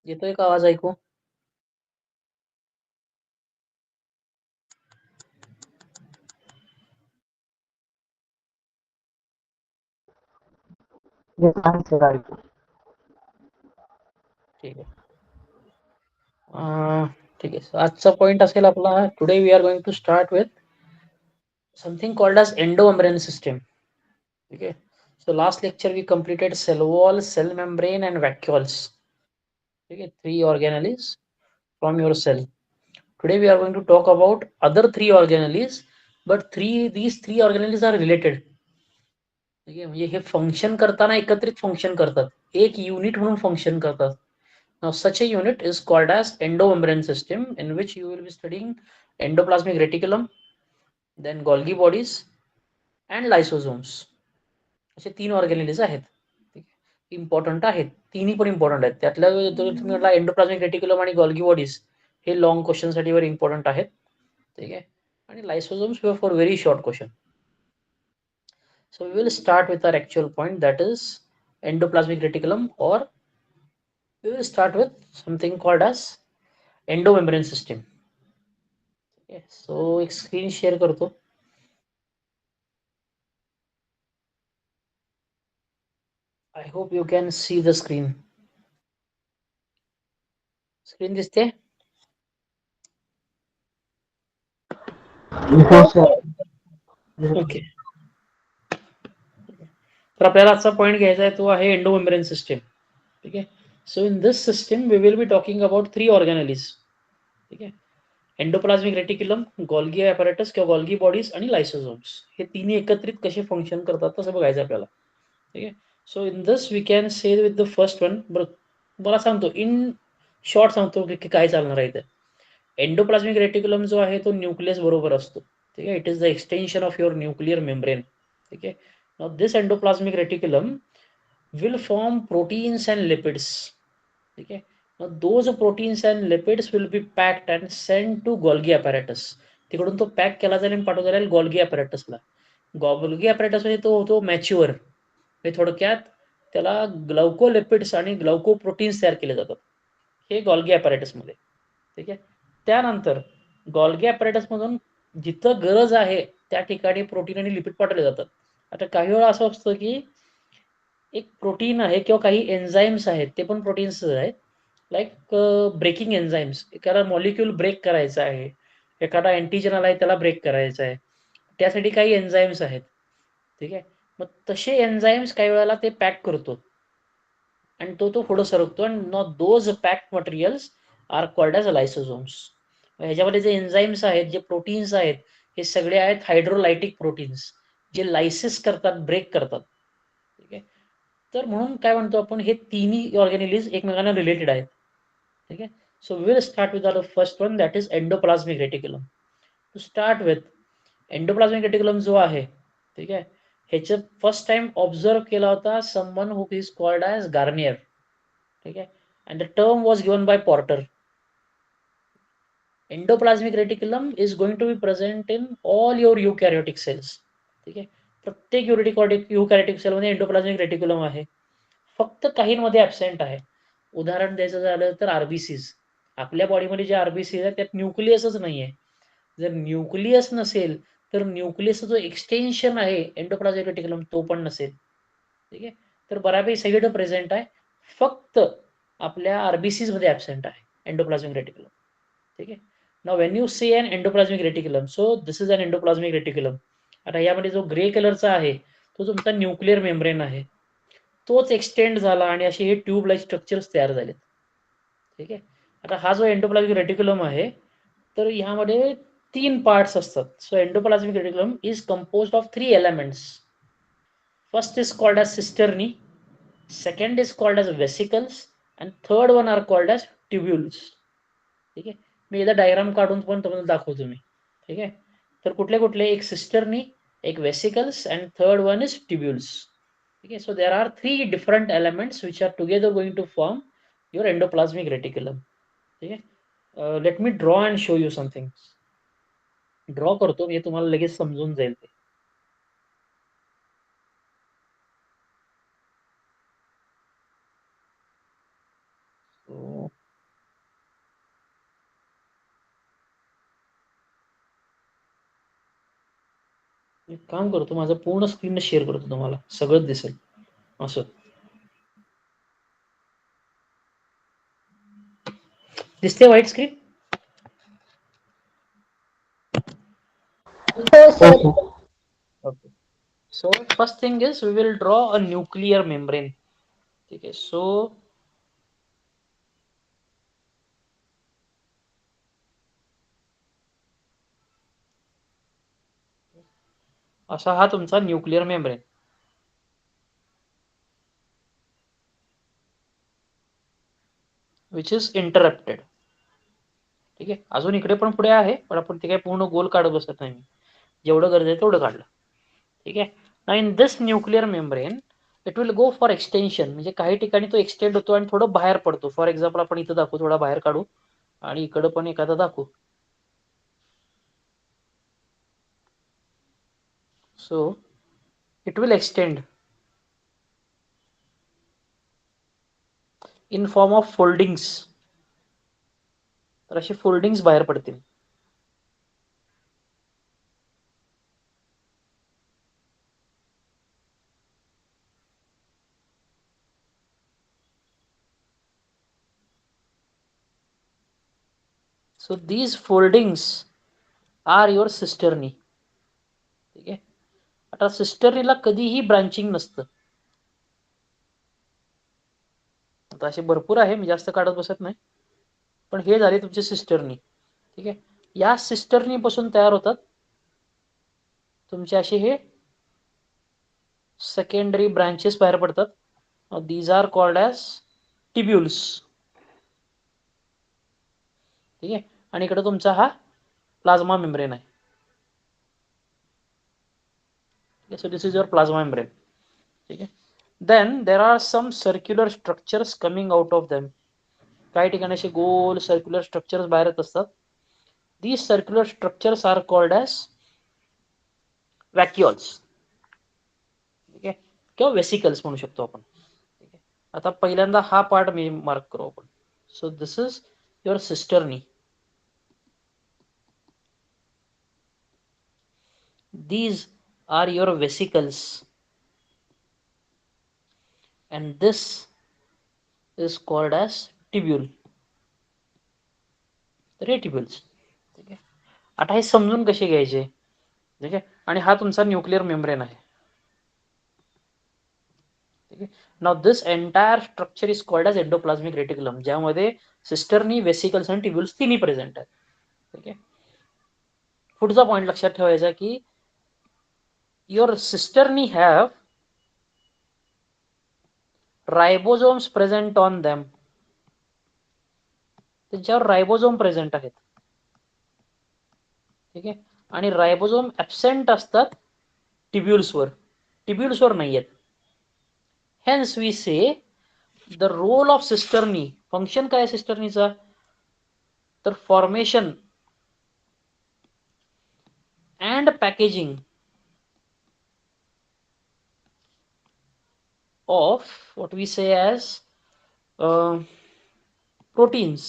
येतोय का आवाज ऐकू? ठीक आहे. ठीक आहे. So, आजचा पॉइंट असेल आपला today we are going to start with something called as endomembrane system. ठीक आहे. So last lecture we completed cell wall, cell membrane and vacuoles. ठीक आहे. 3 organelles from your cell. Today we are going to talk about other 3 organelles, but these 3 organelles are related. ठीक आहे. म्हणजे हे function करताना एकत्रित फंक्शन करतात. एक युनिट म्हणून फंक्शन करतात. Now, such a unit is called as endomembrane system, in which you will be studying endoplasmic reticulum, then Golgi bodies and lysosomes. असे 3 ऑर्गॅनिलीज आहेत. इम्पॉर्टंट आहेत. तिन्ही पण इम्पॉर्टंट आहेत. त्यातल्या तुम्ही म्हटला एंडोप्लाझमिक रेटिक्युलम आणि गॉल्गी बॉडीज हे लॉंग क्वेश्चन साठी व्हेरी इम्पॉर्टंट आहेत. ठीक आहे. आणि lysosomes for very short question. So we will start with our actual point, that is endoplasmic reticulum, or we will start with something called as endomembrane system. So एक screen share करतो. I hope you can see the screen. Screen दिसते? Okay. तर आपल्याला आजचा point घ्यायचा आहे तो आहे एंडोमेम्ब्रेन सिस्टम. ठीक आहे. So in this system we will be talking about 3 organelles. ठीक आहे. एंडोप्लाझमिक रेटिक्युलम, गोल्गी ॲपॅरेटस किंवा गोल्गी बॉडीज आणि लायसोसोम्स हे तिन्ही एकत्रित कसे फंक्शन करतात तसं बघायचं आपल्याला. ठीक आहे. So in this we can say with the first one. मला सांगतो इन शॉर्ट सांगतो की काय चालणार आहे. एंडोप्लाझमिक रेटिक्युलम जो आहे तो न्यूक्लियस बरोबर असतो. ठीक आहे. It is the extension of your nuclear membrane. ठीक आहे. Now this endoplasmic reticulum will form proteins and lipids. ठीक है. Now those proteins and lipids will be packed and sent to Golgi apparatus. तिकडून तो पॅक केला जाईल आणि पाठवला जाईल गोल्गी ॲपॅरेटसला. गोल्गी ॲपॅरेटस म्हणजे तो होतो मॅच्युअर. हे थोडक्यात त्याला ग्लाउकोलिपिड्स आणि ग्लाउकोप्रोटीन्स तयार केले जातात. हे गोल्गी ॲपॅरेटसमध्ये. ठीक आहे. त्यानंतर गोल्गी ॲपॅरेटसमधून जिथं गरज आहे त्या ठिकाणी प्रोटीन आणि लिपिड पाठवले जातात. आता काही वेळा असं असतं की एक प्रोटीन आहे किंवा काही एन्झाईम्स आहेत ते पण प्रोटीन्स आहेत. Like breaking enzymes. एखादा मॉलिक्यूल ब्रेक करायचा आहे, एखादा अँटीजन आला आहे त्याला ब्रेक करायचा आहे, त्यासाठी काही एन्झाईम्स आहेत. ठीक आहे. मग तसे एन्झाईम्स काही वेळेला ते पॅक करतो आणि तो पुढे सरकतो आणि those pack materials are called as lysosomes. ह्याच्यामध्ये जे एन्झाईम्स आहेत, जे प्रोटीन्स आहेत, हे सगळे आहेत हायड्रोलायटिक प्रोटीन्स जे लायसिस करतात, ब्रेक करतात. ठीक आहे. तर म्हणून काय म्हणतो आपण हे तिन्ही ऑर्गॅनिलीज एकमेकांना रिलेटेड आहेत. ठीक आहे. So we will start with our first one, that is endoplasmic reticulum. To start with endoplasmic reticulum जो आहे, ठीक आहे, ह्याचं फर्स्ट टाइम ऑब्झर्व केला होता someone who is called as Garnier. ठीक आहे. And the term was given by Porter. Endoplasmic reticulum is going to be present in all your eukaryotic cells. ठीक आहे. प्रत्येक युकॅरियोटिक सेलमध्ये एंडोप्लाझमिक रेटिक्युलम आहे. फक्त काहींमध्ये ॲबसेंट आहे. उदाहरण द्यायचं झालं तर आरबीसीज. आपल्या बॉडीमध्ये जे आरबीसीज आहेत त्यात न्यूक्लियसच नाही आहे. जर न्यूक्लियस नसेल तर न्यूक्लियसचा जो एक्सटेन्शन आहे एंडोप्लाझमिक रेटिक्युलम तो पण नसेल. ठीक आहे. तर बऱ्यापैकी सगळीकडे प्रेझेंट आहे. फक्त आपल्या आरबीसीज मध्ये ॲबसेंट आहे एंडोप्लाझमिक रेटिक्युलम. ठीक आहे. Now when you see an endoplasmic reticulum, so this is an endoplasmic reticulum. आता यामध्ये जो ग्रे कलरचा आहे तो तुमचा न्यूक्लिअर मेम्ब्रेन आहे. तोच एक्सटेंड झाला आणि असे हे ट्यूब लाईक स्ट्रक्चर्स तयार झालेत. ठीक आहे. आता हा जो एंडोप्लाझमिक रेटिक्युलम आहे तर ह्यामध्ये 3 पार्ट्स असतात. So endoplasmic reticulum is composed of 3 elements. First is called as cisternae, second is called as vesicles and third one are called as tubules. ठीक आहे. मी एकदा डायग्राम काढून पण तुम्हाला दाखवतो मी. ठीक आहे. तर कुठले कुठले, एक सिस्टर्नी, एक vesicles and third one is tubules. Okay, so there are 3 different elements which are together going to form your endoplasmic reticulum. Okay, let me draw and show you something. Draw करतो हे तुम्हाला लगेच समजून जाईल ते. So, एक काम करतो, माझं पूर्ण स्क्रीन शेअर करतो, तुम्हाला सगळंच दिसेल असं. दिसते white screen? Okay. So first thing is we will draw a nuclear membrane. ठीक आहे. सो असा हा तुमचा nuclear membrane. Which is interrupted. ठीक आहे. अजून इकडे पण पुढे आहे, पण आपण ते काही पूर्ण गोल काढत बसत नाही. जेवढं गरजेचं आहे तेवढं काढलं. ठीक आहे. Now in this nuclear membrane it will go for extension. म्हणजे काही ठिकाणी तो एक्सटेंड होतो आणि थोडं बाहेर पडतो. फॉर एक्झाम्पल आपण इथं दाखवू, थोडा बाहेर काढू आणि इकडं पण एखादा दाखवू. So it will extend in form of foldings. तर असे फोल्डिंग्स बाहेर पडतील. So these foldings are your cisternae. ठीक आहे. आता सिस्टर्नीला कधीही ब्रांचिंग नसतं. आता असे भरपूर आहे, मी जास्त काढत बसत नाही, पण हे झाले तुमचे सिस्टर्नी. ठीक आहे. या सिस्टर्नी पासून तयार होतात तुमचे असे हे सेकंडरी ब्रांचेस बाहेर पडतात. These are called as tubules. ठीक आहे. आणि इकडे तुमचा हा प्लाझ्मा मेम्ब्रेन आहे. So this is your plasma membrane. ठीक आहे. Then there are some circular structures coming out of them. काही ठिकाणी असे गोल सर्क्युलर स्ट्रक्चर्स बाहेर येत असतात. These circular structures are called as vacuoles. ठीक आहे. किंवा वेसिकल्स म्हणू शकतो आपण. ठीक आहे. आता पहिल्यांदा हा पार्ट मी मार्क करू आपण. So this is your cisternae. These are your vesicles and this is called as tubule. तर हे ट्युब्युल्स. ठीक आहे. आता हे समजून कसे घ्यायचे. ठीक आहे. आणि हा तुमचा न्यूक्लिअर मेम्ब्रेन आहे. ठीक आहे. Now this entire structure is called as endoplasmic reticulum, ज्यामध्ये सिस्टर्नी, वेसिकल्स आणि ट्युब्युल्स तिन्ही प्रेझेंट आहेत. ठीक आहे. पुढचा पॉईंट लक्षात ठेवायचा की your cisternae have ribosomes present on them. त्यांच्यावर रायबोझोम प्रेझेंट आहेत. ठीक आहे. आणि रायबोझोम ऍबसेंट असतात टिब्युल्सवर. टिब्युल्सवर नाही आहेत. Hence we say the role of cisternae. Function काय आहे सिस्टर्नीचा? तर formation and packaging of what we say as proteins.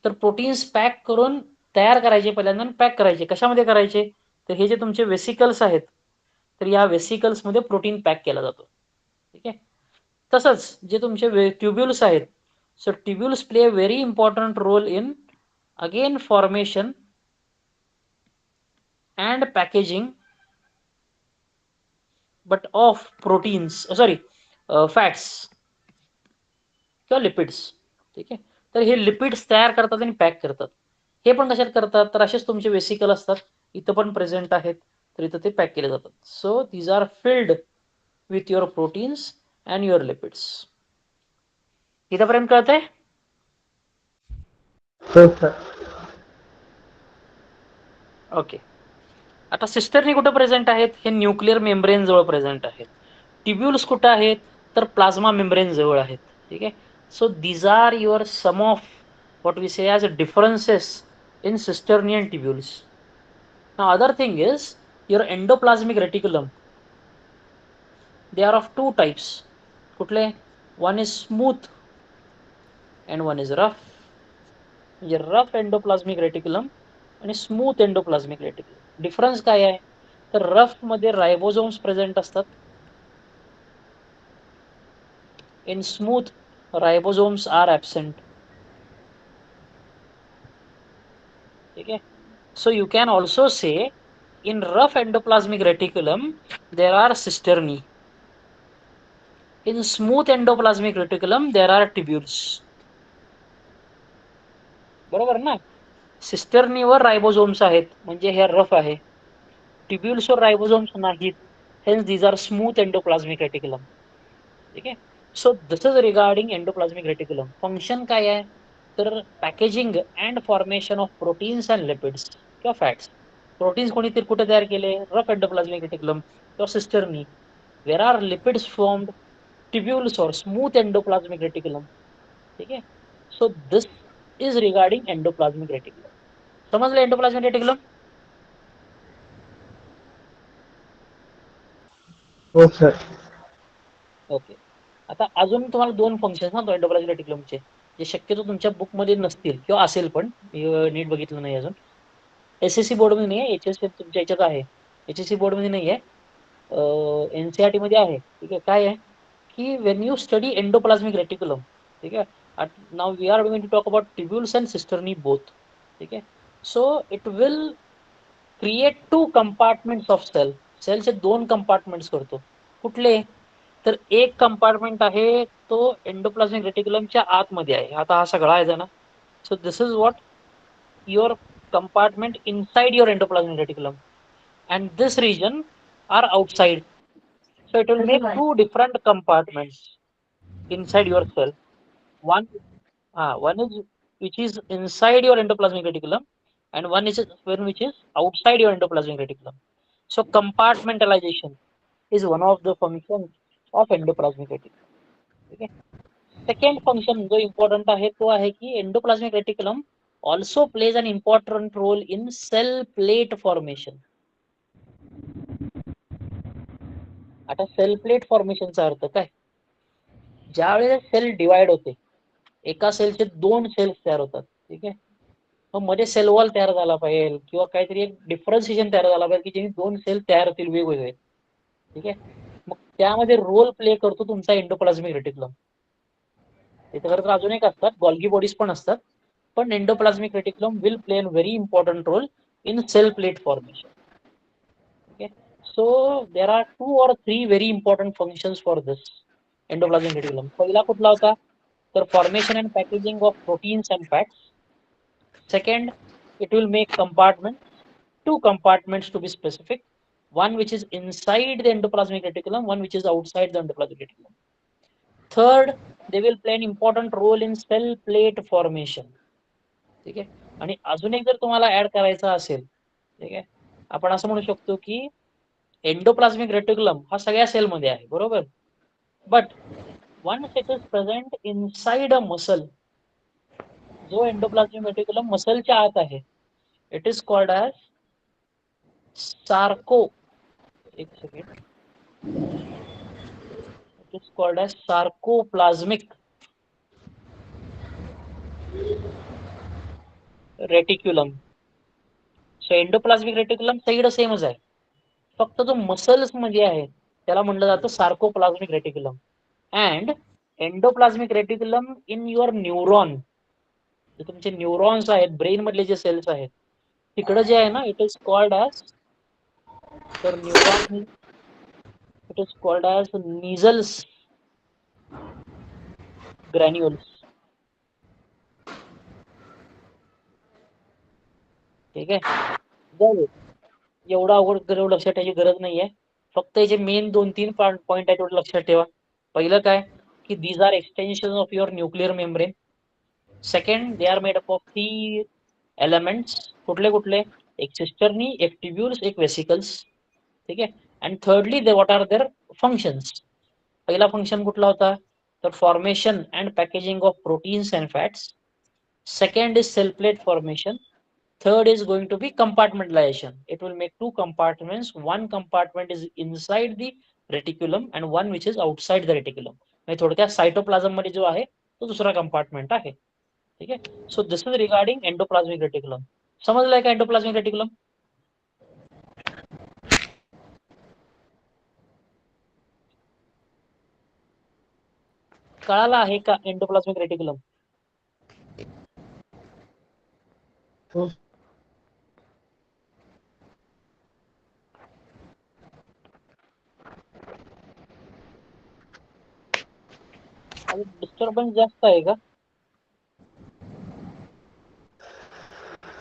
तर प्रोटीन्स पॅक करून तयार करायचे पहिल्यांदा, पॅक करायचे. कशामध्ये करायचे? तर हे जे तुमचे वेसिकल्स आहेत, तर या वेसिकल्समध्ये प्रोटीन पॅक केला जातो. ठीक आहे. तसंच जे तुमचे ट्युब्युल्स आहेत, so tubules play a very important role in again formation and packaging but of proteins, sorry fats किंवा लिपिड्स. ठीक आहे. तर हे लिपिड्स तयार करतात आणि पॅक करतात. हे पण कशात करतात? तर असेच तुमचे वेसिकल असतात, इथं पण प्रेझेंट आहेत, तर इथं ते पॅक केले जातात. So these are filled with your proteins and your lipids. इथंपर्यंत कळतंय? ओके. आता सिस्टर्नी कुठे प्रेझेंट आहेत? हे न्यूक्लिअर मेम्ब्रेन जवळ प्रेझेंट आहेत. ट्युब्युल्स कुठे आहेत? तर प्लाझ्मा मेम्ब्रेन जवळ आहेत. ठीक आहे. So these are your some of what we say as differences in cisternae and tubules. Now other thing is your endoplasmic reticulum. They are of two types. कुठले? One is smooth and one is rough. म्हणजे rough endoplasmic reticulum आणि smooth endoplasmic reticulum. Difference काय आहे? तर rough मध्ये ribosomes present असतात. In smooth ribosomes are absent. ठीक आहे. So you can also say in rough endoplasmic reticulum there are cisternae. In smooth endoplasmic reticulum there are tubules. बरोबर ना? सिस्टर्नीवर ribosomes आहेत म्हणजे हे रफ आहे. ट्युब्युल्सवर रायबोझोम्स नाहीत. Hence these are smooth endoplasmic reticulum. ठीक आहे. So this is regarding endoplasmic reticulum. Function काय आहे? तर packaging and formation of proteins and lipids किंवा फॅट्स. प्रोटीन्स कोणी कुठे तयार केले? रफ एंडोप्लाझ्मिक रेटिक्युलम किंवा cisternae. Where are lipids formed? Tubules और स्मूथ एंडोप्लाझ्मिक रेटिक्युलम. ठीक आहे. So this is regarding endoplasmic reticulum. समजलं एंडोप्लाझ्मिक रेटिक्युलम? हो सर. ओके. आता अजून तुम्हाला दोन फंक्शन सांगतो एंडोप्लाझ्मिक रेटिक्युलमचे, जे शक्यतो तुमच्या बुकमध्ये नसतील किंवा असेल पण नीट बघितलं नाही अजून. एसएससी बोर्ड मध्ये नाही, एचएससी तुमच्या याच्यात आहे. एचएससी बोर्ड मध्ये नाही आहे, एनसीईआरटी मध्ये आहे. ठीक आहे. काय आहे की when you study endoplasmic reticulum, ठीक आहे, now we are going to talk about tubules and cisternae both. ठीक आहे. So it will create two compartments of cell. सेलचे दोन कंपार्टमेंट्स करतो. कुठले? तर एक कंपार्टमेंट आहे तो एंडोप्लाझ्मिक रेटिक्युलमच्या आतमध्ये आहे. आता हा सगळा आहे ना. So this is what your compartment inside your endoplasmic reticulum, and this region are outside. So it will make two different compartments inside your cell. One is which is inside your endoplasmic reticulum, and one is one which is outside your endoplasmic reticulum. So compartmentalization is one of the functions of endoplasmic reticulum. Okay. Second function जो important आहे तो आहे की endoplasmic reticulum also plays an important role in cell plate formation. आता cell plate फॉर्मेशनचा अर्थ काय? ज्या वेळेला सेल डिवाइड होते, एका सेलचे दोन सेल्स तयार होतात. ठीक आहे. मग मध्ये सेल वॉल तयार झाला पाहिजे किंवा काहीतरी एक डिफरन्शिएशन तयार झाला पाहिजे की जेणे दोन सेल तयार होतील वेगवेगळे. ठीक आहे. मग त्यामध्ये रोल प्ले करतो तुमचा एंडोप्लाझ्मिक रेटिक्युलम. तिथे खरं तर अजून एक असतात, गॉल्गी बॉडीज पण असतात, पण endoplasmic reticulum will play a very important role in cell plate formation. Okay. So there are 2 or 3 very important functions for this endoplasmic reticulum. पहिला कुठला होता? तर formation and packaging of proteins and fats. Second, it will make compartment, two compartments to be specific, one which is inside the endoplasmic reticulum, one which is outside the endoplasmic reticulum. Third, they will play an important role in cell plate formation. ठीक आहे. आणि अजून एक जर तुम्हाला add करायचा असेल, ठीक आहे, आपण असं म्हणू शकतो की एंडोप्लाझ्मिक रेटिक्युलम हा सगळ्या सेलमध्ये आहे, बरोबर. But once it is present inside a muscle, जो एंडोप्लाझ्मिक रेटिक्युलम मसलच्या आत आहे, it is called as sarco. एक second. It is called as sarcoplasmic reticulum. So endoplasmic reticulum सगळं सेमच आहे, फक्त जो मसल्स मध्ये आहे त्याला म्हणलं जातं sarcoplasmic reticulum. And endoplasmic reticulum in your neuron, जे तुमचे न्यूरॉन्स आहेत, ब्रेन मधले जे सेल्स आहेत, तिकडे जे आहे ना, इट इज कॉल्ड ॲज, तर neuron it is called as Nissl's granules. ठीक आहे. जाऊ, एवढा अवघड लक्षात ठेवायची गरज नाहीये. फक्त याचे मेन 2-3 पॉईंट आहेत तेवढं लक्षात ठेवा. पहिलं काय की these are extension of your nuclear membrane. Second, they are made up of 3 elements. कुठले कुठले? एक सिस्टर्नी, एक ट्युब्युल्स, एक वेसिकल्स. ठीक आहे. And thirdly they what are their functions. पहिला फंक्शन कुठला होता? तर formation and packaging of proteins and fats. Second is cell plate formation. Third is going to be compartmentalization. It will make two compartments. One compartment is inside the reticulum and one which is outside the reticulum. म्हणजे थोडक्यात cytoplasm मध्ये जो आहे तो दुसरा compartment आहे. ठीक आहे. So this is regarding endoplasmic reticulum. समजलंय का एंडोप्लाझ्मिक रेटिक्युलम? कळाला आहे का एंडोप्लाझमिक रेटिक्युलम? डिस्टर्बन्स जास्त आहे का?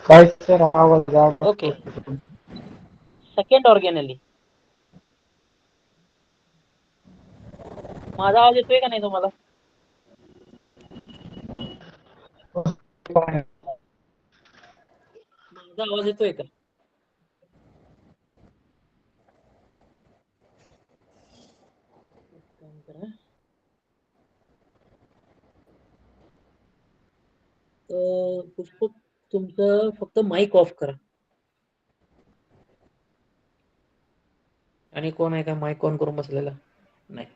काय सर आवाज ओके. सेकंड ऑर्गेनली, माझा आवाज येतोय का नाही तुम्हाला? माझा आवाज येतोय का? काम करा. पुष्पक, तुमचं फक्त माईक ऑफ करा. आणि कोण आहे का माईक ऑन करून बसलेला? नाही.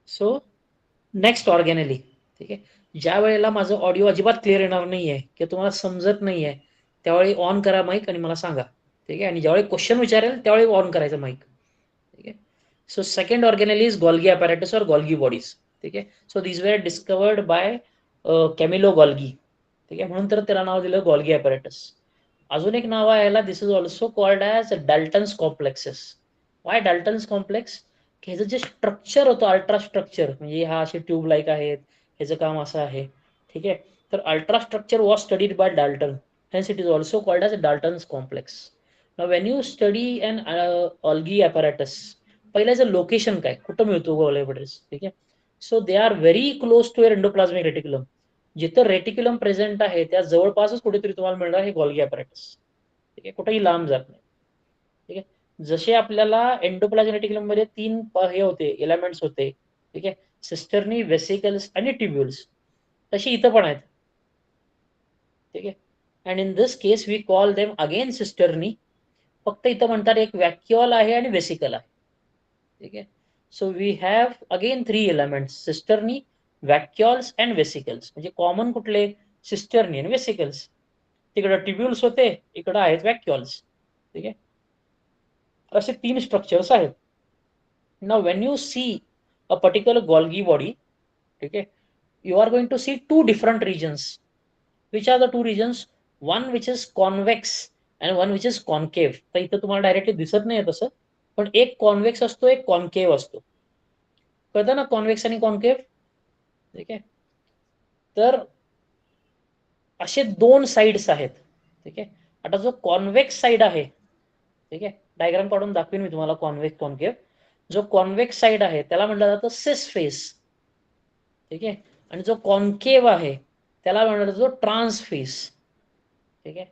सो नेक्स्ट ऑर्गेनली, ठीक आहे. ज्या वेळेला माझं ऑडिओ अजिबात क्लिअर येणार नाहीये किंवा तुम्हाला समजत नाहीये, त्यावेळी ऑन करा माईक आणि मला सांगा, ठीक आहे. आणि ज्यावेळी क्वेश्चन विचारेल त्यावेळी ऑन करायचं माईक, ठीक आहे. So second organelle is Golgi apparatus और गोल्गी बॉडीज, ठीक आहे. So this were discovered by Camillo Golgi, ठीक आहे. म्हणून तर त्याला नाव दिलं गोल्गी apparatus. अजून एक नाव आहे याला, this is also called as Dalton's complexes. Why Dalton's complex? की ह्याचं जे स्ट्रक्चर होतं, अल्ट्रा स्ट्रक्चर, म्हणजे हा असे ट्यूब लाईक आहेत, ह्याचं काम असं आहे, ठीक आहे. तर ultra structure was studied by Dalton, hence it is also called as a Dalton's complex. Now when you study an Golgi apparatus, पहिल्याचं लोकेशन काय, कुठं मिळतो गोल्गी apparatus, ठीक आहे. So they are very close to your endoplasmic reticulum. जिथं reticulum present आहे त्या जवळपासच कुठेतरी तुम्हाला मिळणार हे गोल्गी apparatus, ठीक आहे. कुठेही लांब जात नाही, ठीक आहे. जसे आपल्याला एंडोप्लाझमिक रेटिक्युलम मध्ये तीन हे होते, एलिमेंट्स होते, ठीक आहे, सिस्टर्नी, वेसिकल्स आणि ट्युब्युल्स, तशी इथं पण आहेत, ठीक आहे. And in this case we call them again cisternae. फक्त इथं म्हणतात एक व्हॅक्युअल आहे आणि वेसिकल आहे, ठीक आहे. So we have again three elements, cisternae, vacuoles and vesicles. म्हणजे कॉमन कुठले? सिस्टर्नी आणि वेसिकल्स. तिकडे ट्युब्युल्स होते, इकडे आहेत व्हॅक्युअल्स, ठीक आहे. असे तीन स्ट्रक्चर्स आहेत. Now when you see a particular Golgi body, ठीक आहे, you are going to see two different regions. Which are the two regions? One which is convex and one which is concave. तर इथं तुम्हाला directly दिसत नाही तसं, पण एक कॉन्व्हेक्स असतो, एक कॉन्केव्ह असतो. कळतं ना कॉन्व्हेक्स आणि कॉन्केव्ह, ठीक आहे. तर असे दोन साइड्स आहेत, ठीक आहे. आता जो कॉन्व्हेक्स साइड आहे, ठीक आहे, डायग्राम काढून दाखवीन मी तुम्हाला कॉन्व्हेक्स कॉन्केव्ह. जो कॉन्व्हेक्स साइड आहे त्याला म्हटलं जातं सिस फेस, ठीक आहे. आणि जो कॉन्केव्ह आहे त्याला म्हणलं जातो ट्रान्स फेस, ठीक आहे.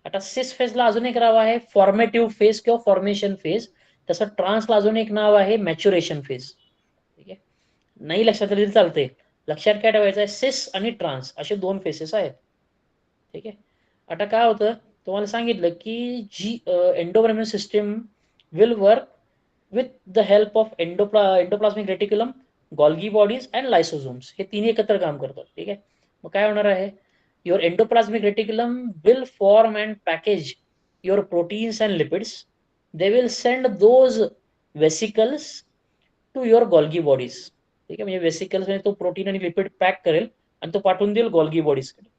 आता सिस फेजला अजून एक नाव आहे फॉर्मेटिव्ह फेज किंवा फॉर्मेशन फेज. तसं ट्रान्सला अजून एक नाव आहे मॅच्युरेशन फेज, ठीक आहे. नाही लक्षात तरी चालते, लक्षात काय ठेवायचं आहे, सिस आणि ट्रान्स असे दोन फेसेस आहेत, ठीक आहे. आता काय होतं, तुम्हाला सांगितलं की जी endoplasmic system will work with the help of endoplasmic reticulum, Golgi bodies and lysosomes. हे तिन्ही एकत्र काम करतात, ठीक आहे. मग काय होणार आहे, your endoplasmic reticulum will form and package your proteins and lipids. They will send those vesicles to your Golgi bodies, ठीक आहे. म्हणजे वेसिकल्स म्हणजे तो प्रोटीन आणि लिपिड पॅक करेल आणि तो पाठवून देईल गोल्गी बॉडीज कडे,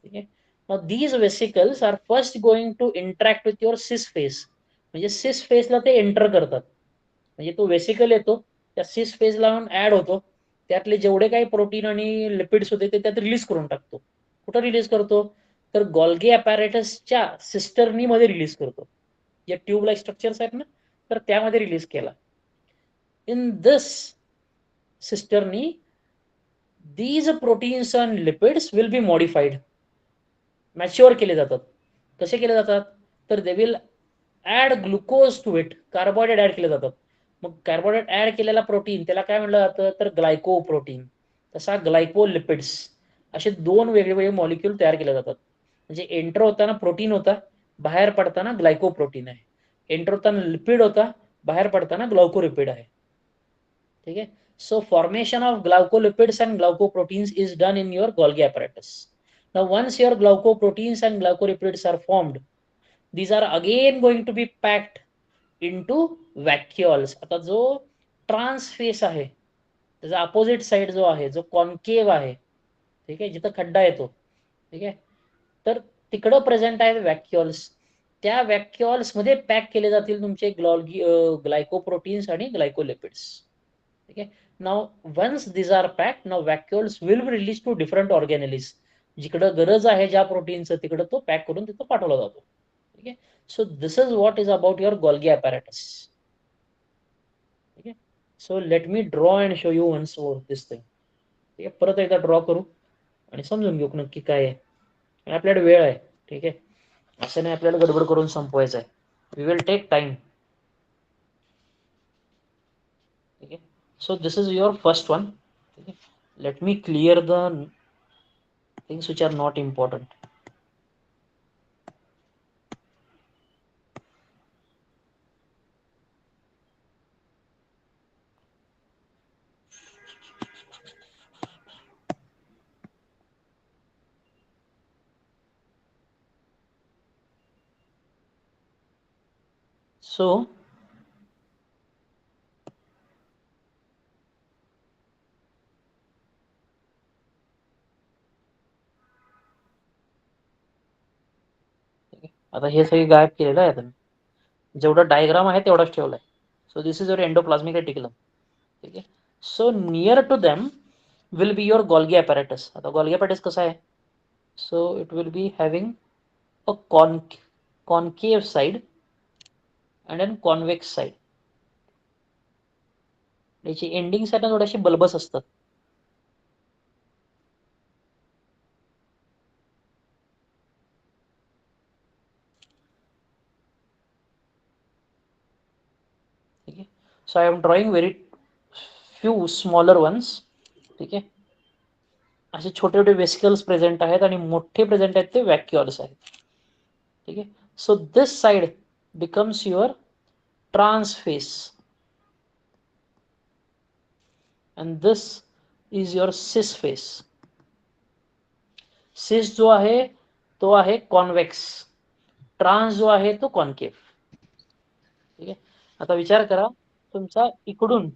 ठीक आहे. Now these vesicles are first going to interact with your cis phase. म्हणजे सिस फेजला ते एंटर करतात, म्हणजे तो वेसिकल येतो, त्या सिस फेजला ऍड होतो, त्यातले जेवढे काही प्रोटीन आणि लिपिड्स होते ते त्यात रिलीज करून टाकतो. कुठं रिलीज करतो, तर गोल्गी अपॅरेटसच्या सिस्टर्नी मध्ये रिलीज करतो. जे ट्यूब लाईक स्ट्रक्चर्स आहेत ना, तर त्यामध्ये रिलीज केला. In this cisternae these proteins and lipids will be modified, mature केले जातात. कसे केले जातात, तर they will add glucose to it, carbohydrate add केले जातात. मग कार्बोहायड्रेट ऍड केलेला प्रोटीन त्याला काय म्हणलं जातं, तर ग्लायको प्रोटीन. तसा ग्लायकोलिपिड्स, असे दोन वेगवेगळे मॉलिक्यूल तयार केले जातात. म्हणजे एंटर होताना प्रोटीन होता, बाहेर पडताना ग्लायको प्रोटीन आहे. एंटर होताना लिपिड होता, बाहेर पडताना ग्लायकोलिपिड आहे, ठीक आहे. So formation of glycolipids and glycoproteins is done in your Golgi apparatus. Now once your glycoproteins and glycolipids are formed, these are again going to be packed into vacuoles. आता जो ट्रान्सफेस आहे त्याचा अपोजिट साइड जो आहे, जो concave आहे, ठीक आहे, जिथं खड्डा येतो, ठीक आहे, तर तिकडं प्रेझेंट आहेत वॅक्युअल्स. त्या वॅक्युअल्स मध्ये पॅक केले जातील तुमचे ग्लायकोप्रोटीन्स आणि ग्लायकोलिपिड्स. ठीक आहे. Now once this are pack, now vacuoles will be release to different organelles. जिकडं गरज आहे ज्या प्रोटीनचं तिकडं तो पॅक करून तिथं पाठवला जातो. ठीक आहे. So this is what is about your Golgi apparatus. ठीक आहे. So let me draw and show you once more this thing. ठीक आहे, परत एकदा ड्रॉ करू आणि समजून घेऊ नक्की काय आहे. आणि आपल्याकडे वेळ आहे. ठीक आहे, असं नाही आपल्याला गडबड करून संपवायचं आहे. We will take time. ठीक आहे. So this is your first one. ठीक आहे. Let me clear the things which are not important. So आता हे सगळे गायब केलेलं आहे. आता जेवढं डायग्राम आहे तेवढाच ठेवलाय. So this is your endoplasmic reticulum. ठीक आहे. So near to them will be your Golgi apparatus. आता गोल्गी apparatus कसं आहे? So it will be having a concave side and an convex side. याची एंडिंग साइड थोडीशी bulbous असतात. ठीक आहे. So I am drawing very few smaller ones. ठीक आहे. असे छोटे छोटे वेसिकल्स प्रेझेंट आहेत आणि मोठे प्रेझेंट आहेत ते वॅक्युअल्स आहेत. ठीक आहे. So this side becomes your trans face and this is your cis face. सिस जो आहे तो आहे कॉन्वेक्स, ट्रान्स जो आहे तो कॉन्केव्ह. ठीक आहे. आता विचार करा, तुमचा इकडून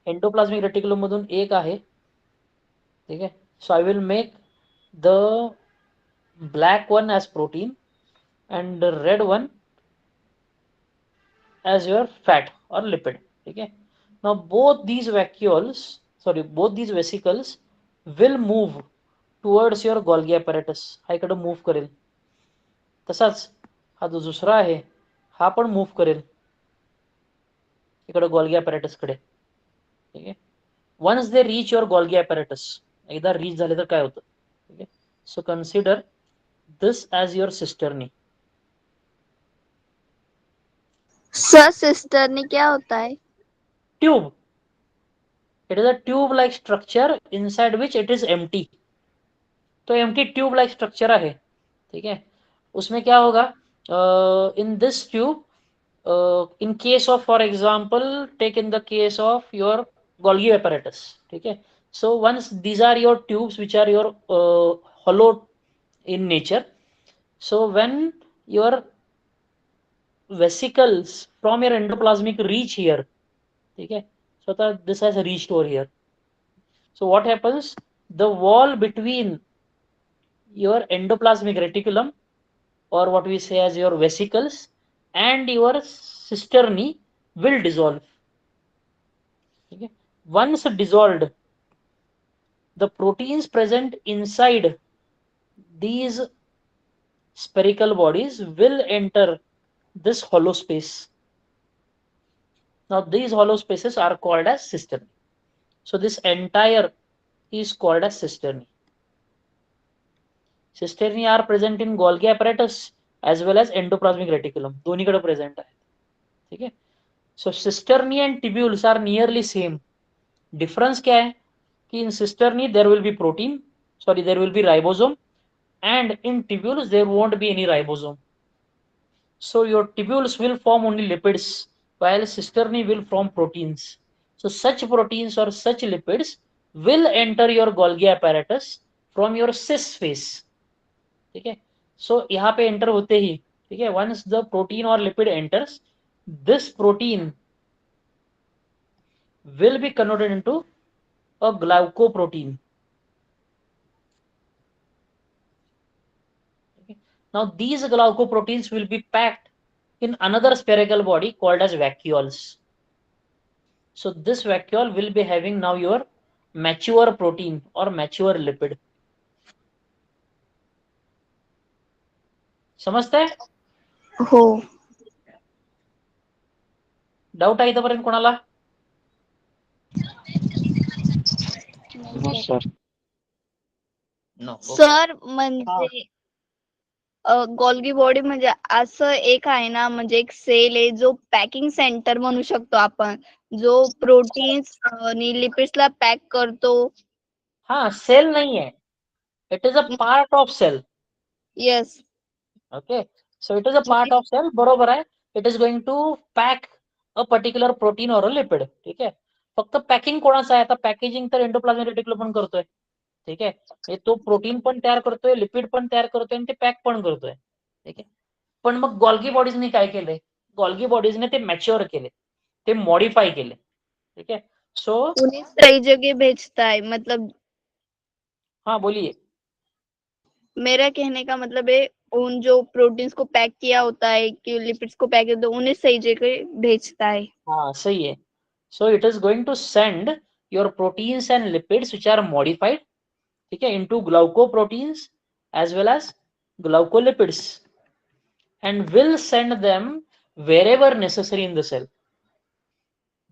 एंडोप्लाझ्मिक रेटिक्युलम मधून एक आहे. ठीक आहे. So I will make the black one as protein and the red one as your fat or lipid. ठीक है. Now both these both these vesicles will move towards your Golgi apparatus. हा इकडे move करेल. तसाच हा जो दुसरा आहे हा पण मूव्ह करेल इकडे Golgi apparatus कडे. ठीक आहे. Once they reach your Golgi apparatus, एकदा रीच झाले तर काय होतं? ठीक आहे. So consider this as your cisternae. Sir cisternae क्या होता है? Tube. It is a tube like structure inside which it is empty. तो एम्प्टी ट्यूब लाइक स्ट्रक्चर है. ठीक है. उसमें क्या होगा? In this tube, in case of for example take in the case of your Golgi apparatus. ठीक है. So once these are your tubes which are your hollow in nature. So when your vesicles from your endoplasmic reach here, ठीक है, so this has reached over here. So what happens? The wall between your endoplasmic reticulum, or what we say as your vesicles, and your cisternae will dissolve. Okay. Once dissolved, the proteins present inside these spherical bodies will enter this hollow space. Now these hollow spaces are called as cisternae. So this entire is called as cisternae. Cisternae are present in Golgi apparatus as well as endoplasmic reticulum. दोन्हीकडे present आहे. ठीक है. So cisternae and tubules are nearly same. Difference क्या है कि in cisternae there will be protein, sorry there will be ribosome, and in tubules there won't be any ribosome. So your tubules will form only lipids while cisternae will form proteins. So such proteins or such lipids will enter your Golgi apparatus from your cis phase. ठीक है. So यहाँ पे enter होते ही, ठीक है, वंस the protein और lipid enters, this protein will be converted into a glycoprotein. Okay. Now these glycoproteins will be packed in another spherical body called as vacuoles. So this vacuole will be having now your mature protein or mature lipid. समजतंय? हो. Doubt आहे इथपर्यंत कोणाला? No sir. No. Sir म्हणजे Golgi body म्हणजे असं एक आहे ना, म्हणजे एक सेल आहे जो पॅकिंग सेंटर म्हणू शकतो आपण, जो प्रोटीन्स आणि लिपिड्सला पॅक करतो. हा, सेल नाही आहे. It is a part of cell. Yes. Okay, so it is a part of cell. बरोबर आहे. It is going to pack a particular protein और अ लिपिड. ठीक आहे. फक्त पॅकिंग कोणाचं आहे? आता पॅकेजिंग तर एंडोप्लाझ्मिक रेटिक्युलम पण करतोय. ठीक आहे. तो प्रोटीन पण तयार करतोय, लिपिड पण तयार करतोय आणि ते पॅक पण करतोय. ठीक आहे. पण मग गॉल्गी बॉडीजने काय केलंय? गॉल्गी बॉडीजने ते मॅच्युअर केले, ते मॉडिफाय केले. ठीक आहे. सो उन्हें सही जगह भेजता है, मतलब हाँ बोलिए. मेरा कहने का मतलब है उन जो प्रोटीन्स को पैक किया होता है कि लिपिड्स को पैक किया, तो उन्हें सही जगह भेजता है. हाँ सही है. So it is going to send your proteins and lipids which are modified, ठीक है, into glycoproteins as well as glycolipids and will send them wherever necessary in the cell.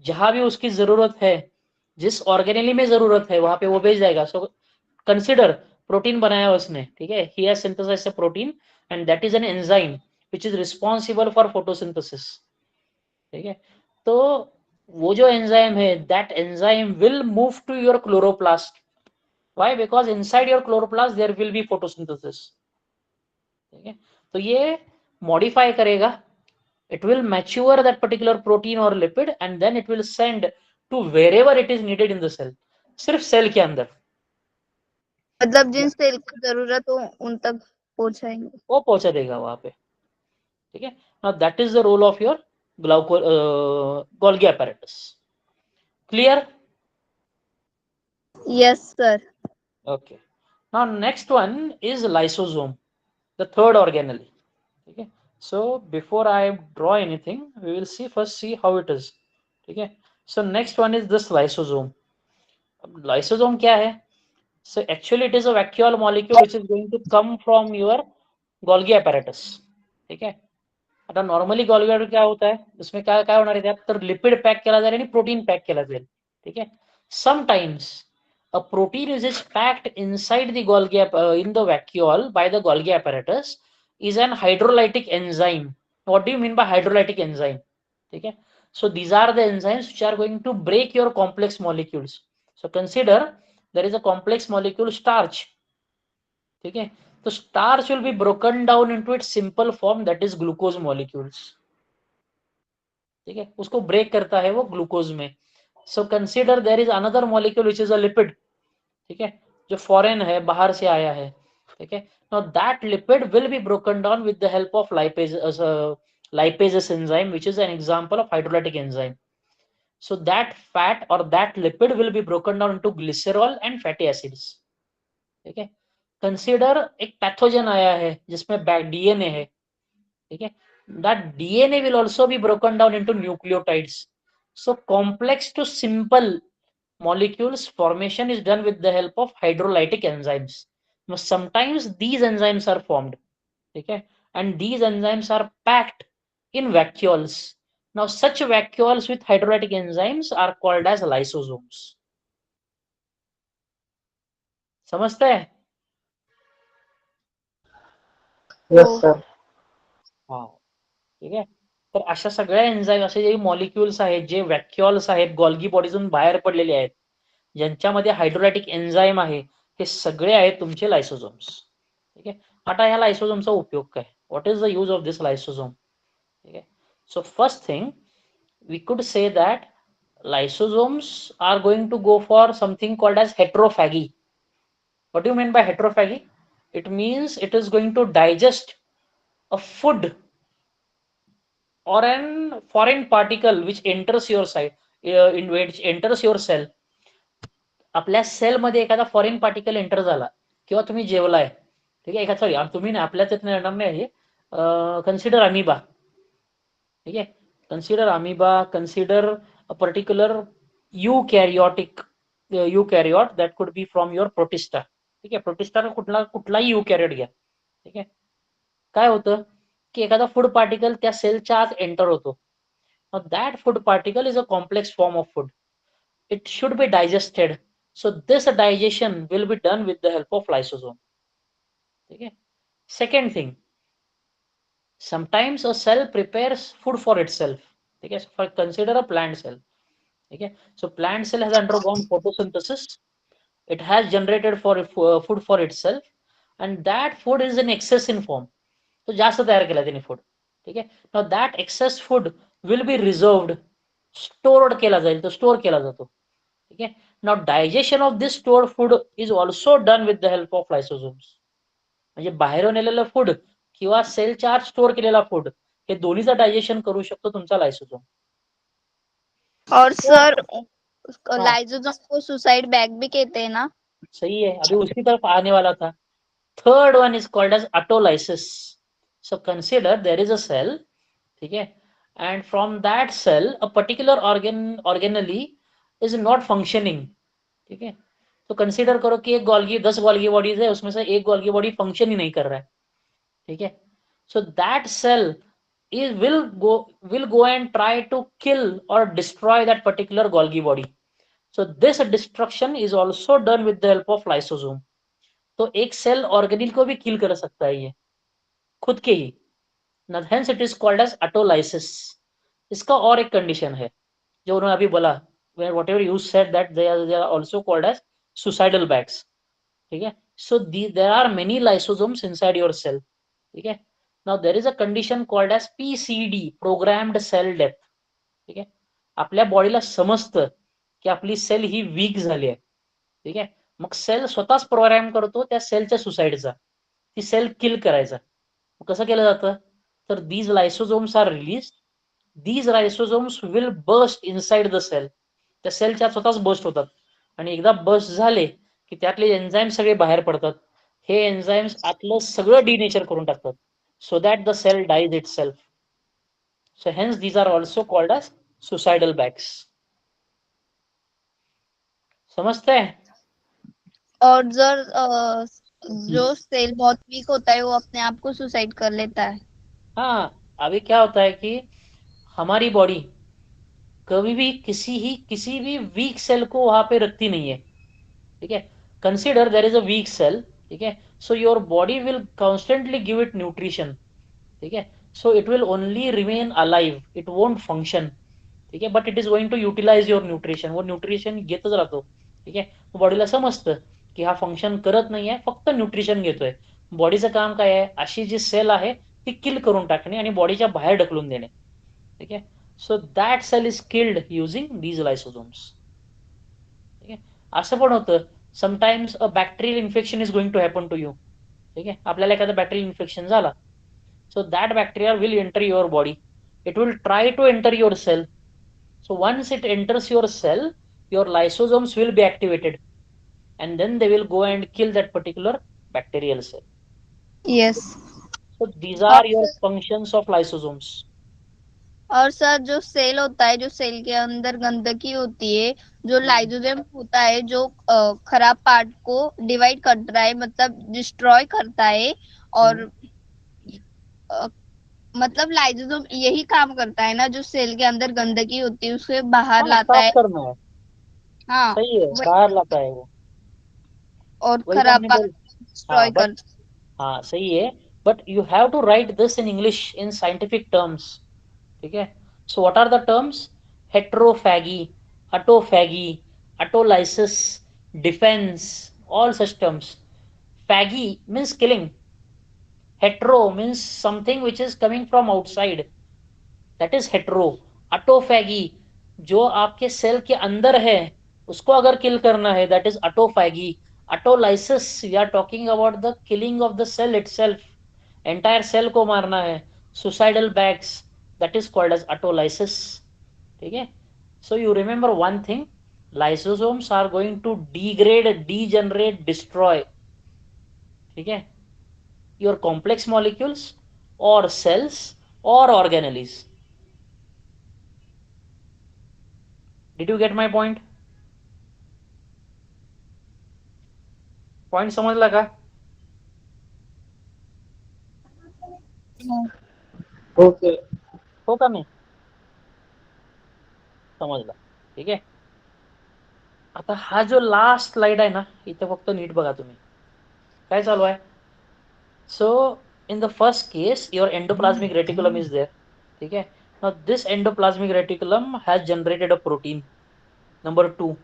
जहां भी उसकी जरूरत है, जिस ऑर्गेनेली में जरूरत है वहां पे वो भेज जाएगा. सो कंसिडर प्रोटीन बनाया उसने. ठीक है. He has synthesized a protein and that is an enzyme which is responsible for photosynthesis. ठीक है. तो वो जो एंजाइम है, that enzyme will move to your chloroplast. Why? Because inside your chloroplast there will be photosynthesis. ठीक है. तो ये मॉडिफाई करेगा. It will mature that particular protein or lipid and then it will send to wherever it is needed in the cell. सिर्फ sale के अंदर, मतलब जिन sale की जरूरत हो उन तक पहुंचाएंगे. वो पहुंचा देगा वहां पे. ठीक है. Now that is the role of your Golgi apparatus. Clear? Yes sir. Okay. Now next one is lysosome, the third organelle. Okay. So before I draw anything, we will see how it is. Okay. So next one is this lysosome. Lysosome क्या है? So actually it is a vacuole molecule which is going to come from your Golgi apparatus. ठीक है. आता normally Golgi apparatus क्या होता है? उसमें काय काय होणार आहे? त्यात तर लिपिड पॅक केला जाईल आणि प्रोटीन पॅक केला जाईल. ठीक आहे. Sometimes a protein which is packed inside the Golgi in the vacuole by the Golgi apparatus is an hydrolytic enzyme. What do you mean by hydrolytic enzyme? ठीक है. So these are the enzymes which are going to break your complex molecules. So consider there is a complex molecule starch. ठीक है. तो starch will be broken down into its simple form, that is glucose molecules. ठीक है. उसको break करता है वो glucose में. So consider there is another molecule which is a lipid. ठीक है. जो फॉरेन है, बाहर से आया है. ठीक है. Now that lipid will be broken down with the help of lipases enzyme, which is an example of hydrolytic enzyme. So that fat or that lipid will be broken down into glycerol and fatty acids. ठीक है. Consider एक pathogen आया है जिसमें DNA है. ठीक है. That DNA will also be broken down into nucleotides. So complex to simple molecules formation is done with the help of hydrolytic enzymes. Now, sometimes these enzymes are formed. Okay, and these enzymes are packed in vacuoles. Now such vacuoles with hydrolytic enzymes are called as lysosomes. समझते हैं? Yes sir. हा. ठीक आहे. तर अशा सगळ्या enzyme, असे जे मॉलिक्युल्स आहेत, जे व्हॅक्युअल्स आहेत, गॉल्गी बॉडीजून बाहेर पडलेले आहेत, ज्यांच्यामध्ये हायड्रोलायटिक एन्झाईम आहे, ते सगळे आहेत तुमचे लायसोझोम्स. ठीक आहे. आता ह्या लायसोझोमचा उपयोग काय? What is the use of this lysosome? ठीक आहे. So first thing we could say that lysosomes are going to go for something called as heterophagy. What do you mean by heterophagy? It means it is going to digest a food or an foreign particle which enters your site, which enters your cell. आपल्या sale मध्ये एखादा foreign particle enter झाला किंवा तुम्ही जेवलाय, ठीक आहे, sorry तुम्ही ना, आपल्याच इथं येणार नाही, कन्सिडर अमिबा, ठीक आहे, consider amoeba, consider a particular eukaryotic eukaryote that could be from your protista, ठीक आहे, प्रोटिस्टा कुठलाही यूकॅरियोट घ्या, ठीक आहे. काय होतं की एखादा फूड पार्टिकल त्या सेलच्या आत एंटर होतो. That food particle is a complex form of food. It should be digested. So this digestion will be done with the help of lysosome. Okay. Second thing, sometimes a cell prepares food for itself. Okay. So consider a plant cell. Okay. So plant cell has undergone photosynthesis. It has generated food for itself, and that food is in excess in form. तो जास्त तयार केला त्याने food, ठीक आहे. Now that excess food will be reserved, stored केला जाईल, तो स्टोर केला जातो, ठीक आहे. Now digestion of this stored food is also done with the help of lysosomes. म्हणजे बाहेरून आलेलं फूड किंवा सेलच्या आत स्टोर केलेला फूड, हे दोन्हीचं डायजेशन करू शकतो तुमचा लायसोझोम. और सर लाइसोसोम को सुसाइड बैग भी कहते हैं ना? सही है, अभी उसकी तरफ आने वाला था. Third one is called as autolysis. So consider there is a cell, ठीक है, and from that cell a particular organelle is not functioning, ठीक है. तो कंसीडर करो कि एक गोल्गी 10 गोल्गी बॉडीज है, उसमें से एक गोल्गी बॉडी फंक्शन ही नहीं कर रहा है, ठीक है. So that cell is will go and try to kill or destroy that particular Golgi body. So this destruction is also done with the help of lysosome. तो एक सेल ऑर्गेनिल को भी किल कर सकता है ये खुद के ही. Hence it is called as autolysis. इसका और एक कंडीशन है जो उन्होंने अभी बोला, where whatever you said that they are also called as suicidal bags, ठीक है. So there are many lysosomes inside your cell, ठीक है. Now there is a condition called as PCD, programmed cell death, ठीक आहे. आपल्या बॉडीला समजतं की आपली सेल ही वीक झाली आहे, ठीक आहे. मग सेल स्वतःच प्रोग्राम करतो त्या सेलच्या सुसाईडचा, ती सेल किल करायचा. कसं केलं जातं, तर these lysosomes are release. These lysosomes will burst inside the cell. त्या सेलच्या स्वतःच बस्ट होतात आणि एकदा बस्ट झाले की त्यातले एन्झाईम सगळे बाहेर पडतात. हे एन्झाईम्स आतलं सगळं डिनेचर करून टाकतात, so that the cell dies itself. So hence these are also called as suicidal bags. समझते हैं? और जर जो सेल बहुत वीक होता है वो अपने आप को सुसाइड कर लेता है. हाँ, अभी क्या होता है कि हमारी बॉडी कभी भी किसी भी वीक सेल को वहां पे रखती नहीं है, ठीक है. Consider there is a weak cell, ठीक है. So your body will constantly give it nutrition, ठीक है. So it will only remain alive, it won't function, ठीक आहे. But it is going to utilize your nutrition. वो nutrition घेतच राहतो, ठीक आहे. बॉडीला समजतं की हा फंक्शन करत नाहीये, फक्त न्यूट्रिशन घेतोय. बॉडीचं काम काय आहे, अशी जी सेल आहे ती किल करून टाकणे आणि बॉडीच्या बाहेर ढकलून देणे, ठीक आहे. So that cell is killed using these lysosomes, ठीक आहे. असं पण होतं sometimes a bacterial infection is going to happen to you, ठीक आहे. आपल्याला एखादा बॅक्टेरियल इन्फेक्शन झाला, so that bacteria will enter your body. It will try to enter your cell. So once it enters your cell, your lysosomes will be activated, and then they will go and kill that particular bacterial cell. Yes. So these are your functions of lysosomes. और sir जो sale होता है, जो sale के अंदर गंदगी होती है, जो लाइसोसोम होता है, जो खराब पार्ट को डिवाइड करता है, मतलब डिस्ट्रॉय करता है. और मतलब लाइसोसोम यही काम करता है ना, जो सेल के अंदर गंदगी होती है उसे बाहर लाता है. करना है. हाँ, सही है, बाहर लाता है वो, और खराब पार्ट डिस्ट्रॉय करता है. हाँ सही है, but you have to write this in English in scientific terms, ठीक है. So what are the terms? Heterophagy, autophagy, autolysis, defence, all such terms. Phagy means killing. Hetero means something which is coming from outside. That is hetero. Autophagy, जो आपके sale के अंदर है उसको अगर किल करना है, that is autophagy. Autolysis, we are talking about the killing of the cell itself. Entire cell को मारना है. Suicidal bags, that is called as autolysis. ठीक है? So you remember one thing, lysosomes are going to degrade, degenerate, destroy, ठीक है, your complex molecules or cells or organelles. Did you get my point? Point समजला का? Okay. हो का मी? समजला. ठीक आहे. आता हा जो लास्ट स्लाइड आहे ना, इथं फक्त नीट बघा तुम्ही. काय चालू आहे? So in the first case your endoplasmic reticulum is there. ठीक है? Now this endoplasmic reticulum has generated a protein number 2.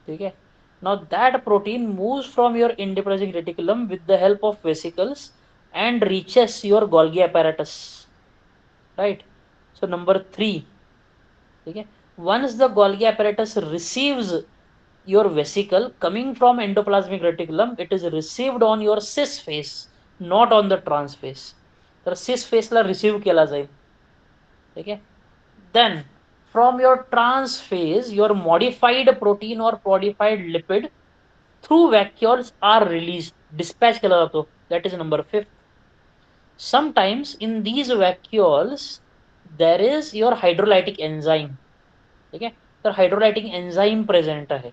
ठीक है? Now that protein moves from your endoplasmic reticulum with the help of vesicles and reaches your Golgi apparatus. Right? So number 3. ठीक है? Once the Golgi apparatus receives your vesicle coming from endoplasmic reticulum, it is received on your cis face, not on the trans face. तर cis face ला receive केला जाईल. ठीक आहे? Then from your trans phase, your modified protein or modified lipid through vacuoles are released, dispatch केला जातो. That is number 5. Sometimes in these vacuoles there is your hydrolytic enzyme. ठीक आहे? तर हायड्रोलायटिक एन्झाईम प्रेझेंट आहे.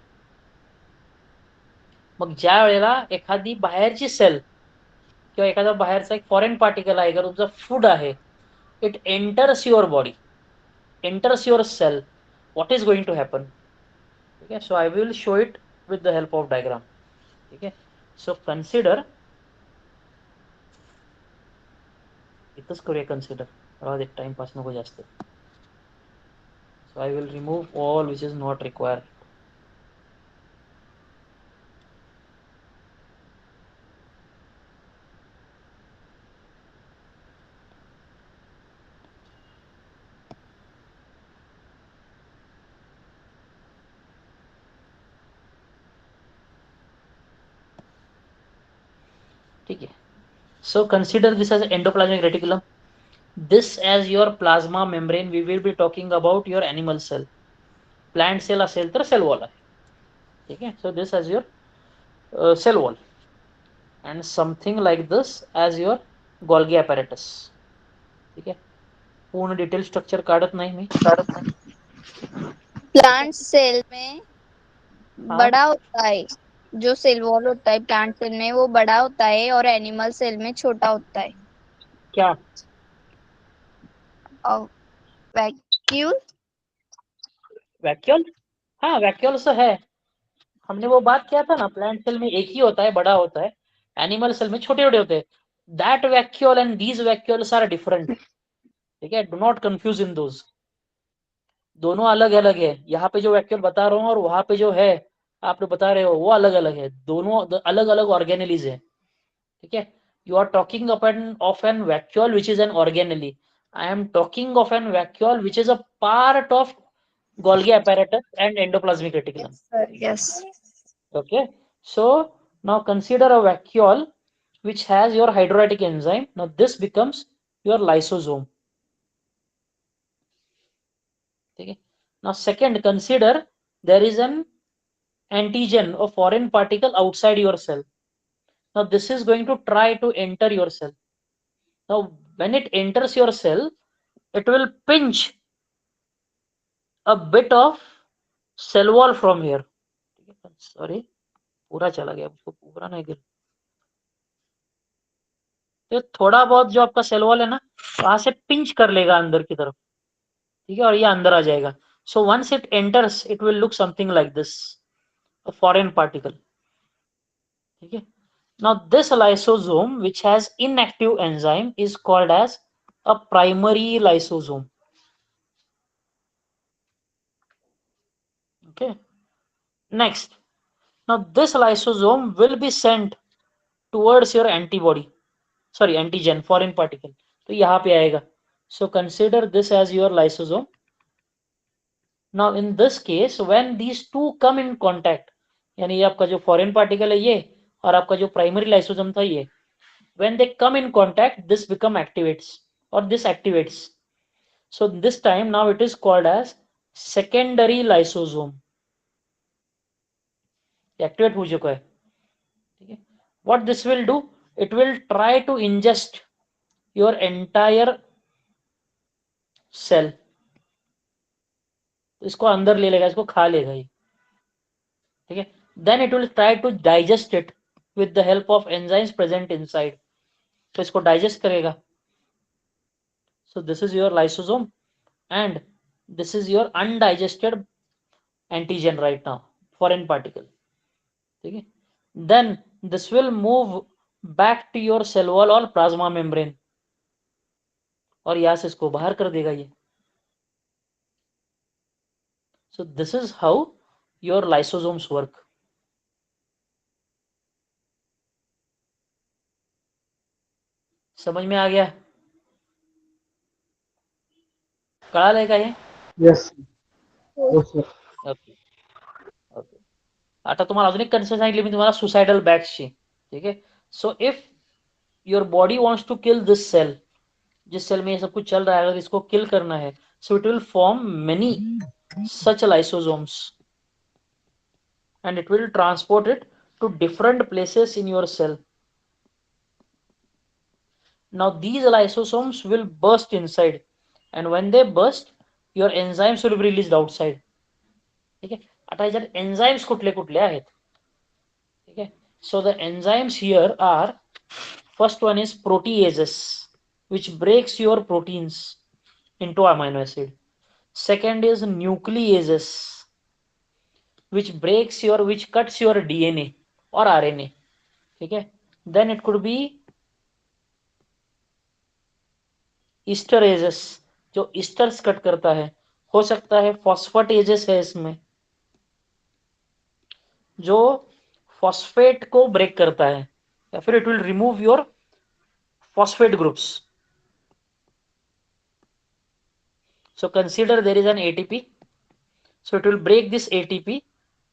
मग ज्या वेळेला एखादी बाहेरची सेल किंवा एखादा बाहेरचा एक फॉरेन पार्टिकल आहे, तुमचा फूड आहे, it enters your body, enters your cell, what is going to happen? ठीक आहे. So I will show it with the help of diagram. ठीक आहे. सो कन्सिडर, इथंच करूया कन्सिडर, राहू दे, टाइमपास नको जास्त. So I will remove all which is not required. ठीक है. So consider this as endoplasmic reticulum. This as your plasma membrane. We will be talking about your animal cell. Plant cell असेल तर cell wall आहे. ठीक है. So this as your cell wall, and something like this as your Golgi apparatus. ठीक है. पूर्ण detail structure काढत नाही मी. प्लांट सेल में हाँ. बड़ा होता है, जो सेल वॉल होता है प्लांट सेल में वो बड़ा होता है और एनिमल सेल में छोटा होता है. क्या? वैक्यूल. वैक्यूल? हाँ, वैक्यूल से है. हमने वो बात किया था ना, प्लांट सेल में एक ही होता है, बड़ा होता है. एनिमल सेल में छोटे छोटे होते हैं. That vacuole and these vacuoles are different. ठीक है. Do not confuse in those. दोनों अलग अलग है. यहाँ पे जो वैक्यूल बता रहा हूँ और वहां पे जो है आप लोग बता रहे हो, वो अलग अलग है. दोनों अलग अलग ऑर्गेनेलीज है. ठीक है. You are talking of an vacuole which is an organelle. I am talking of an vacuole which is a part of Golgi apparatus and endoplasmic reticulum. Yes. Okay. So now consider a vacuole which has your hydrolytic enzyme. Now this becomes your lysosome. Okay. Now second, consider there is an antigen, a foreign particle outside your cell. Now this is going to try to enter your cell. Now when it enters your cell, it will pinch a bit of cell wall from here. Sorry, पूरा चला गया, उसको पूरा नहीं गिर. तो थोड़ा बहुत जो आपका सेल वॉल है ना, वहां से पिंच कर लेगा अंदर की तरफ. ठीक है. और ये अंदर आ जाएगा. So once it enters it will look something like this, a foreign particle. ठीक है. Now this lysosome which has inactive enzyme is called as a primary lysosome. Okay. Next, now this lysosome will be sent towards your antibody, sorry, antigen, foreign particle. तो यहाँ पे आएगा. So consider this as your lysosome. Now in this case, when these two come in contact, यानी ये आपका जो foreign particle है ये, और आपका जो primary lysosome था ये, when they come in contact, this become activates or this activates. So this time now it is called as secondary lysosome. Activate हो चुका है, ठीक है. What this will do, it will try to ingest your entire cell. इसको अंदर ले लेगा, इसको खा लेगा ये, ठीक है. Then it will try to digest it with the help of enzymes present inside. तो इसको डाइजेस्ट करेगा. So this is your lysosome and this is your undigested antigen right now, foreign particle, ठीक है. Then this will move back to your cell wall or plasma membrane और यहां से इसको बाहर कर देगा ये. So this is how your lysosomes work. समझ में आ गया? कळालंय का हे? Yes. Yes, sir. Okay okay. आता तुम्हाला अजून एक कंडिशन सांगितली मी तुम्हाला सुसाइडल बॅग्सची, ठीक है. So if your body wants to kill this cell, जिस सेल में ये सब कुछ चल रहा है, अगर इसको किल करना है, so it will form many such lysosomes and it will transport it to different places in your cell. Now these lysosomes will burst inside and when they burst your enzymes will be released outside, ठीक है. आता याच्यात enzymes कुठले कुठले आहेत, ठीक है. So the enzymes here are, first one is proteases which breaks your proteins into amino acid. Second is nucleases which cuts your DNA or RNA, ठीक है. Then it could be esterases जो esters cut करता है, हो सकता है फॉस्फेटेजेस है इसमें जो फॉस्फेट को ब्रेक करता है, या फिर it will remove your phosphate groups. So consider there is an ATP, so it will break this ATP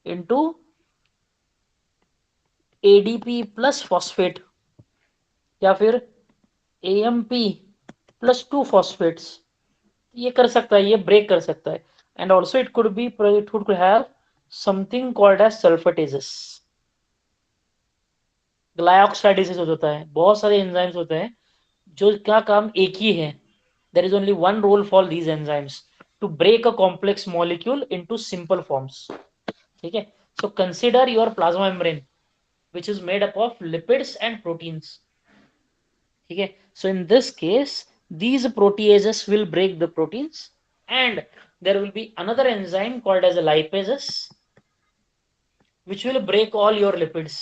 into ADP plus phosphate या फिर AMP plus 2 phosphates. ये कर सकता है, ये ब्रेक कर सकता है. And also it could have something called as sulfatases. ग्लाइऑक्साइडेसिस होता है. बहुत सारे एंजाइम्स होते हैं जो क्या काम एक ही है. There is only one role for these enzymes, to break a complex molecule into simple forms, ठीक है. So consider your plasma membrane which is made up of lipids and proteins, ठीक है. So in this case these proteases will break the proteins and there will be another enzyme called as a lipases which will break all your lipids.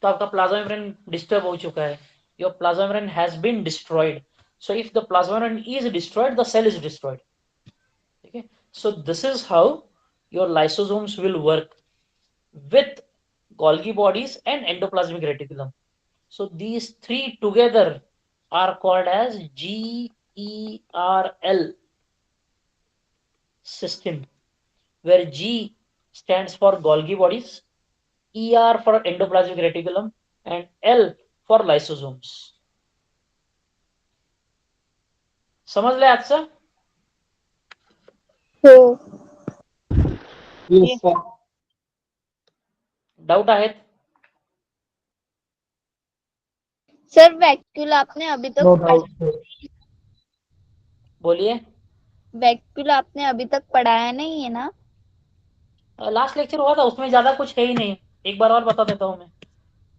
तो आपका plasma membrane disturb हो चुका है, your plasma membrane has been destroyed. So if the plasma membrane is destroyed, the cell is destroyed, okay. So this is how your lysosomes will work with Golgi bodies and endoplasmic reticulum. So these three together are called as GERL system, where G stands for Golgi bodies, ER for endoplasmic reticulum and L for lysosomes. समजले आजचं? हो. Yes, sir. Doubt आहेत? Sir vacuole आपने अभी तक No doubt, sir. बोलिए. Vacuole आपने अभी तक पढ़ाया नहीं है ना? लास्ट लेक्चर हुआ था, उसमें ज्यादा कुछ है ही नहीं. एक बार और बता देता हूँ मैं,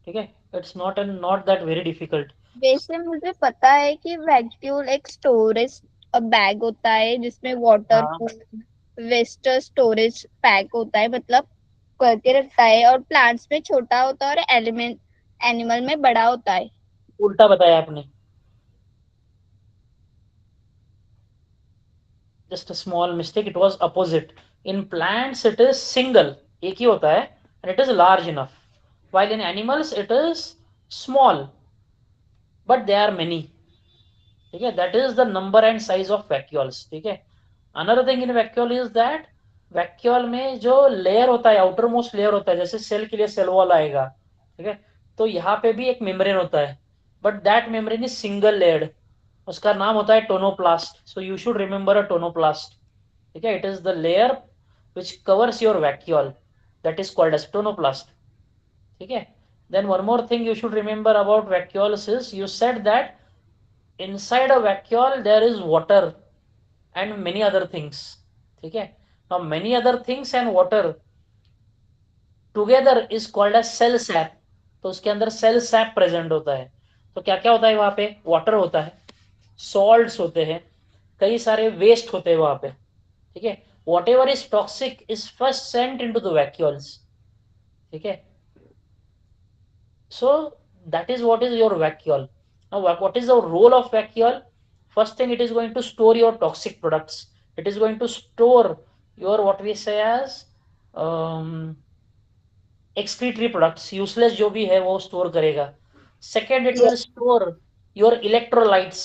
ठीक है. It's not that very difficult. वैसे मुझे पता है कि वैक्यूल एक स्टोरेज बैग होता है जिसमें वाटर वेस्ट स्टोरेज पैक होता है, मतलब करके रखता है, और प्लांट्स में छोटा होता है और एनिमल में बड़ा होता है. उल्टा बताया आपने. Just a small mistake, it was opposite. In plants it is single, एक ही होता है, and it is large enough, while in animals it is small but they are many, ठीक है. That is the number and size of vacuoles, ठीक है. Another thing in vacuole is that vacuole में जो लेयर होता है, outer most layer होता है, जैसे सेल के लिए सेल वॉल आएगा, ठीक है. तो यहाँ पे भी एक मेम्ब्रेन होता है, but that membrane is single layered उसका नाम होता है tonoplast. So you should remember a tonoplast. ठीक है, it is the layer which covers your vacuole, that is called as tonoplast. ठीक है. Then one more thing you should remember about vacuoles is, you said that inside a vacuole there is water and many other things. ठीक है. Now many other things and water together is called as cell sap. तो उसके अंदर sale SAP present होता है. तो क्या क्या होता है वहां पे? वाटर होता है, सॉल्ट्स होते हैं, कई सारे वेस्ट होते हैं वहां पे. ठीक है. whatever is toxic is first sent into the vacuoles. ठीक है. So that is what is your vacuole. Now what is the role of vacuole? First thing, it is going to store your toxic products. It is going to store your, what we say as, excretory products, useless जो भी है वो store करेगा. Second, it will store your electrolytes.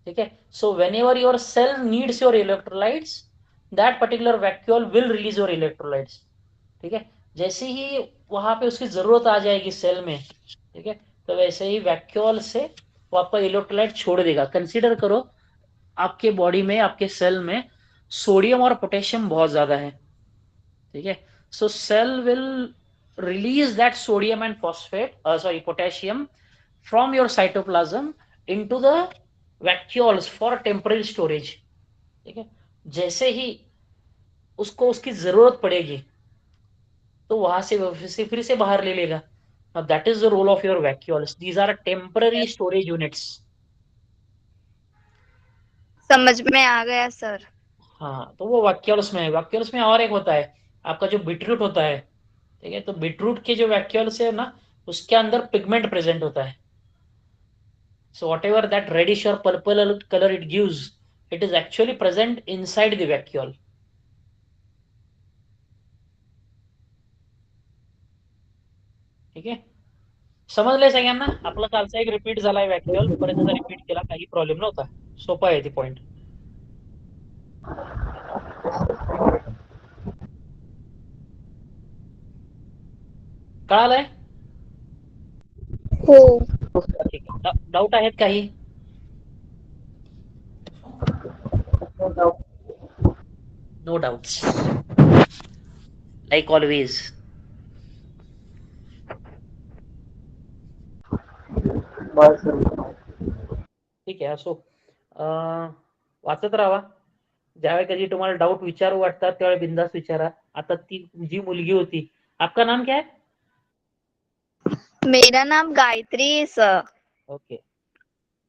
ठीक है. So whenever your cell needs your electrolytes, that particular vacuole will release your electrolytes. ठीक है. जैसे ही वहां पे उसकी जरूरत आ जाएगी सेल में, ठीक है, तो वैसे ही वैक्यूल से वो आपका इलेक्ट्रोलाइट छोड़ देगा. कंसीडर करो आपके बॉडी में, आपके सेल में सोडियम और पोटेशियम बहुत ज्यादा है. ठीक है. So cell will release that sodium and phosphate, sorry potassium, from your cytoplasm into the vacuoles for temporary storage. ठीक है. जैसे ही उसको उसकी जरूरत पड़ेगी तो वहां से फिर से बाहर ले लेगा. Now that is the role of your vacuoles. These are temporary storage units. समझ में आ गया सर. हाँ, तो वो vacuoles में है. vacuoles में और एक होता है आपका जो बीटरूट होता है. ठीक है. तो बीटरूट के जो vacuoles है ना, उसके अंदर पिगमेंट प्रेजेंट होता है. So whatever that reddish or purple color it gives, it is actually present inside the vacuole. ठीक आहे. समजलंय सगळ्यांना? आपला कालचा एक रिपीट झालाय व्हॅक्युअल, परत त्याचा रिपीट केला, काही प्रॉब्लेम नव्हता. सोपा आहे ती पॉइंट. कळालंय? हो. ठीक आहे. डाऊट आहेत काही? No doubts, like always. ठीक आहे. असो, वाचत राहा. ज्यावेळी कधी तुम्हाला डाऊट विचारू वाटतात त्यावेळी बिंदास विचारा. आता ती जी मुलगी होती, आपका नाम क्या है? मेरा नाम गायत्री है सर. ओके.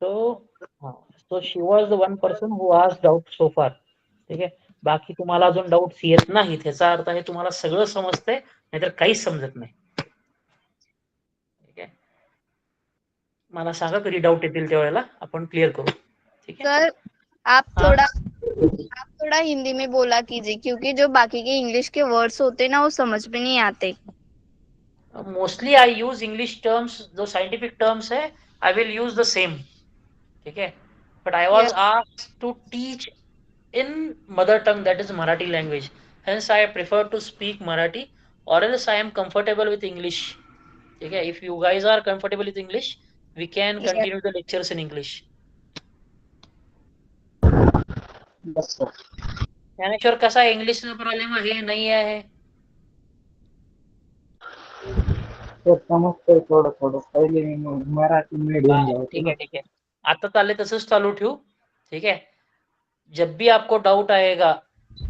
तो she was the one person who asked doubt so far. ठीक आहे. बाकी तुम्हाला अजून डाऊट्स येत नाही, त्याचा अर्थ आहे तुम्हाला सगळं समजतंय, नाहीतर काहीच समजत नाही. ठीक आहे. मला सांगा कधी डाऊट येतील त्यावेळेला आपण क्लिअर करू. ठीक है सर, आप थोड़ा हिंदी में बोला कीजिए, क्योंकि जो बाकी के इंग्लिश के वर्ड्स होते हैं ना वो समझ में नहीं आते. Mostly I use English terms, जो साइंटिफिक टर्म्स है I will use the same. ठीक है. But I was asked to teach in mother tongue, that is Marathi language, hence I prefer to speak Marathi, or else I am comfortable with English. Okay, if you guys are comfortable with English, we can continue the lectures in English. Yes, sir. Dnyaneshwar, कसा इंग्लिशचा problem आहे नाही आहे? समजतंय थोडं थोडं. पहिले मी Marathi medium. ठीक है, ठीक है. आता चालले तसंच चालू ठेवू. ठीक है. जब भी आपको डाउट आएगा,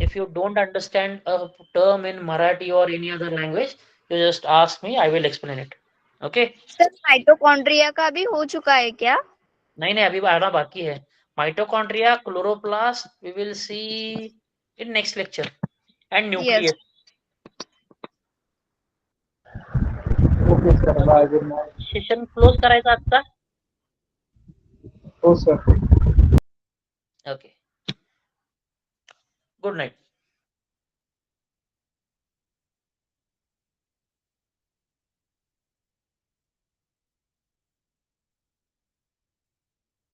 if you don't understand a term in Marathi or any other language, you just ask me, I will explain it. Okay? Sir, mitochondria का भी हो चुका है क्या? नहीं, अभी आना बाकी है. Mitochondria, chloroplast, we will see in next lecture, and nucleus. Okay sir, bye, good night. Session close करायचा आजचा. हो सर. Okay, good night.